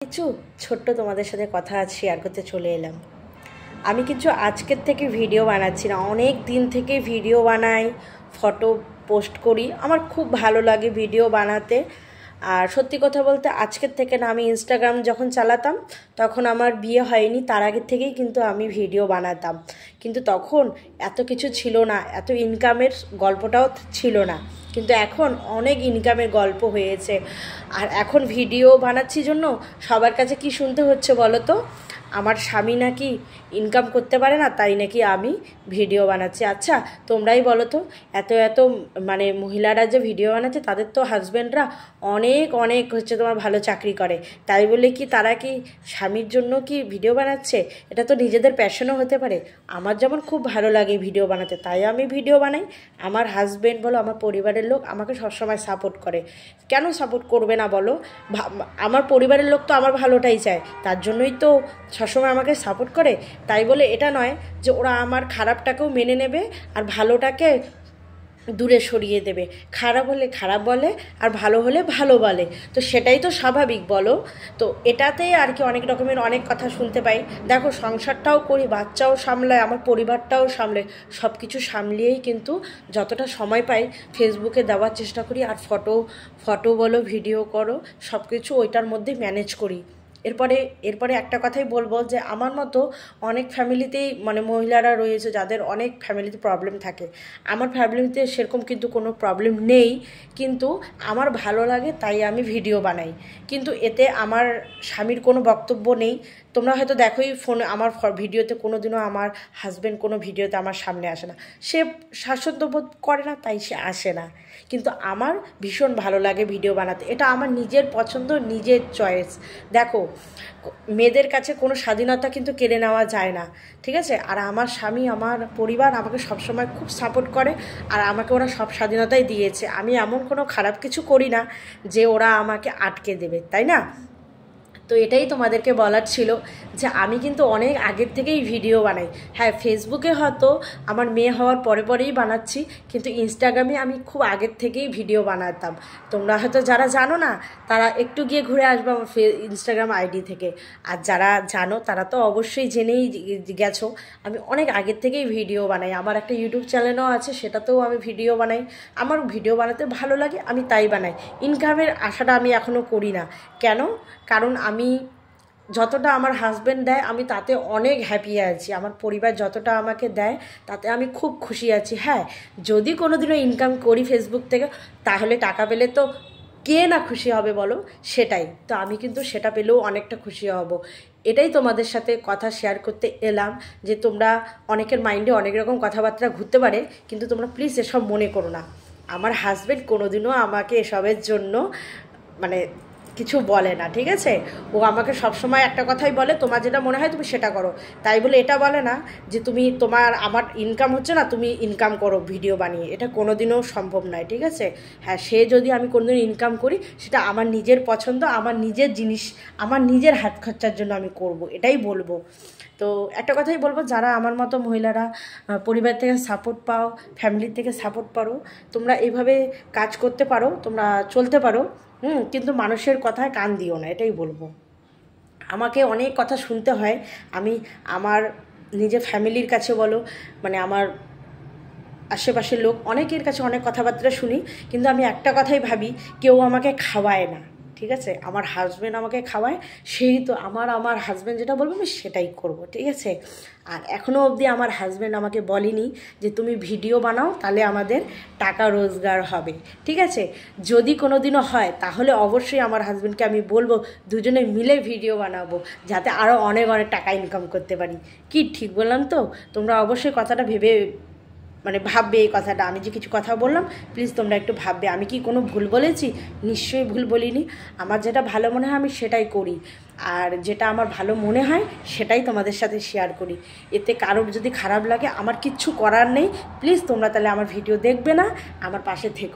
কিছু ছোট্ট তোমাদের সাথে কথা শেয়ার করতে চলে এলাম। আমি কিছু আজকের থেকে ভিডিও বানাচ্ছি না, অনেক দিন থেকে ভিডিও বানাই, ফটো পোস্ট করি। আমার খুব ভালো লাগে ভিডিও বানাতে। আর সত্যি কথা বলতে আজকের থেকে না, আমি ইনস্টাগ্রাম যখন চালাতাম তখন আমার বিয়ে হয়নি, তার আগের থেকেই কিন্তু আমি ভিডিও বানাতাম। কিন্তু তখন এত কিছু ছিল না, এত ইনকামের গল্পটাও ছিল না। কিন্তু এখন অনেক ইনকামের গল্প হয়েছে। আর এখন ভিডিও বানাচ্ছি জন্য সবার কাছে কি শুনতে হচ্ছে বলো তো? আমার স্বামী নাকি ইনকাম করতে পারে না, তাই নাকি আমি ভিডিও বানাচ্ছি। আচ্ছা তোমরাই বলো তো, এত এত মানে মহিলারা যে ভিডিও বানাচ্ছে তাদের তো হাজব্যান্ডরা অনেক অনেক তোমার ভালো চাকরি করে, তাই বলে কি তারা কি স্বামীর জন্য কি ভিডিও বানাচ্ছে? এটা তো নিজেদের প্যাশনও হতে পারে। আমার যেমন খুব ভালো লাগে ভিডিও বানাতে, তাই আমি ভিডিও বানাই। আমার হাজব্যান্ড বলো, আমার পরিবারের লোক আমাকে সবসময় সাপোর্ট করে। কেন সাপোর্ট করবে না বলো? আমার পরিবারের লোক তো আমার ভালোটাই চায়, তার জন্যই তো সবসময় আমাকে সাপোর্ট করে। তাই বলে এটা নয় যে ওরা আমার খারাপটাকেও মেনে নেবে আর ভালোটাকে দূরে সরিয়ে দেবে। খারাপ হলে খারাপ বলে আর ভালো হলে ভালো বলে, তো সেটাই তো স্বাভাবিক বলো। তো এটাতেই আর কি অনেক রকমের অনেক কথা শুনতে পাই। দেখো, সংসারটাও করি, বাচ্চাও সামলায়, আমার পরিবারটাও সামলায়, সব কিছু সামলিয়েই কিন্তু যতটা সময় পাই ফেসবুকে দেওয়ার চেষ্টা করি। আর ফটো বলো, ভিডিও করো, সব কিছু ওইটার মধ্যে ম্যানেজ করি। এরপরে একটা কথাই বলবো যে আমার মতো অনেক ফ্যামিলিতেই মানে মহিলারা রয়েছে যাদের অনেক ফ্যামিলিতে প্রবলেম থাকে। আমার ফ্যামিলিতে সেরকম কিন্তু কোনো প্রবলেম নেই, কিন্তু আমার ভালো লাগে তাই আমি ভিডিও বানাই। কিন্তু এতে আমার স্বামীর কোনো বক্তব্য নেই। তোমরা হয়তো দেখোই ফোনে আমার ভিডিওতে কোনো দিনও আমার হাজব্যান্ড কোনো ভিডিওতে আমার সামনে আসে না। সে স্বাচ্ছন্দ্য বোধ করে না, তাই সে আসে না। কিন্তু আমার ভীষণ ভালো লাগে ভিডিও বানাতে, এটা আমার নিজের পছন্দ, নিজের চয়েস। দেখো, মেয়েদের কাছে কোনো স্বাধীনতা কিন্তু কেড়ে নেওয়া যায় না, ঠিক আছে? আর আমার স্বামী, আমার পরিবার আমাকে সবসময় খুব সাপোর্ট করে, আর আমাকে ওরা সব স্বাধীনতাই দিয়েছে। আমি এমন কোনো খারাপ কিছু করি না যে ওরা আমাকে আটকে দেবে, তাই না? তো এটাই তোমাদেরকে বলার ছিল যে আমি কিন্তু অনেক আগের থেকেই ভিডিও বানাই। হ্যাঁ, ফেসবুকে হয়তো আমার মেয়ে হওয়ার পরেই বানাচ্ছি, কিন্তু ইনস্টাগ্রামে আমি খুব আগের থেকেই ভিডিও বানাতাম। তোমরা হয়তো যারা জানো না তারা একটু গিয়ে ঘুরে আসবে আমার ইনস্টাগ্রাম আইডি থেকে। আর যারা জানো তারা তো অবশ্যই জেনেই গেছো আমি অনেক আগের থেকেই ভিডিও বানাই। আমার একটা ইউটিউব চ্যানেলও আছে, সেটাতেও আমি ভিডিও বানাই। আমার ভিডিও বানাতে ভালো লাগে, আমি তাই বানাই। ইনকামের আশাটা আমি এখনও করি না। কেন? কারণ আমি যতটা আমার হাজব্যান্ড দেয় আমি তাতে অনেক হ্যাপি আছি। আমার পরিবার যতটা আমাকে দেয় তাতে আমি খুব খুশি আছি। হ্যাঁ, যদি কোনো দিনও ইনকাম করি ফেসবুক থেকে, তাহলে টাকা পেলে তো কে না খুশি হবে বলো? সেটাই তো, আমি কিন্তু সেটা পেলেও অনেকটা খুশি হব। এটাই তোমাদের সাথে কথা শেয়ার করতে এলাম যে তোমরা অনেকের মাইন্ডে অনেক রকম কথাবার্তা ঘুরতে পারে, কিন্তু তোমরা প্লিজ এসব মনে করো না। আমার হাজব্যান্ড কোনোদিনও আমাকে এসবের জন্য মানে কিছু বলে না, ঠিক আছে? ও আমাকে সবসময় একটা কথাই বলে, তোমার যেটা মনে হয় তুমি সেটা করো। তাই বলে এটা বলে না যে আমার ইনকাম হচ্ছে না, তুমি ইনকাম করো ভিডিও বানিয়ে। এটা কোনোদিনও সম্ভব নয়, ঠিক আছে? হ্যাঁ, সে যদি আমি কোনোদিন ইনকাম করি সেটা আমার নিজের পছন্দ, আমার নিজের জিনিস, আমার নিজের হাত খরচার জন্য আমি করব, এটাই বলবো। তো একটা কথাই বলবো, যারা আমার মতো মহিলারা পরিবার থেকে সাপোর্ট পাও, ফ্যামিলির থেকে সাপোর্ট পারো, তোমরা এইভাবে কাজ করতে পারো, তোমরা চলতে পারো। কিন্তু মানুষের কথায় কান দিও না, এটাই বলবো। আমাকে অনেক কথা শুনতে হয়। আমি আমার নিজের ফ্যামিলির কাছে বলো, মানে আমার আশেপাশের লোক অনেকের কাছে অনেক কথাবার্তা শুনি, কিন্তু আমি একটা কথাই ভাবি, কেউ আমাকে খাওয়ায় না, ঠিক আছে? আমার হাজব্যান্ড আমাকে খাওয়ায়, সেই তো আমার হাজব্যান্ড যেটা বলবো আমি সেটাই করব, ঠিক আছে? আর এখনও অবধি আমার হাজব্যান্ড আমাকে বলেনি যে তুমি ভিডিও বানাও তাহলে আমাদের টাকা রোজগার হবে, ঠিক আছে? যদি কোনো দিনও হয় তাহলে অবশ্যই আমার হাজব্যান্ডকে আমি বলবো দুজনে মিলে ভিডিও বানাবো, যাতে আরও অনেক অনেক টাকা ইনকাম করতে পারি। কি ঠিক বললাম তো? তোমরা অবশ্যই কথাটা ভেবে মানে ভাববে এই কথাটা, আমি যে কিছু কথা বললাম প্লিজ তোমরা একটু ভাববে। আমি কি কোনো ভুল বলেছি? নিশ্চয়ই ভুল বলিনি। আমার যেটা ভালো মনে হয় আমি সেটাই করি, আর যেটা আমার ভালো মনে হয় সেটাই তোমাদের সাথে শেয়ার করি। এতে কারোর যদি খারাপ লাগে আমার কিচ্ছু করার নেই। প্লিজ তোমরা তাহলে আমার ভিডিও দেখবে না, আমার পাশে থেকো।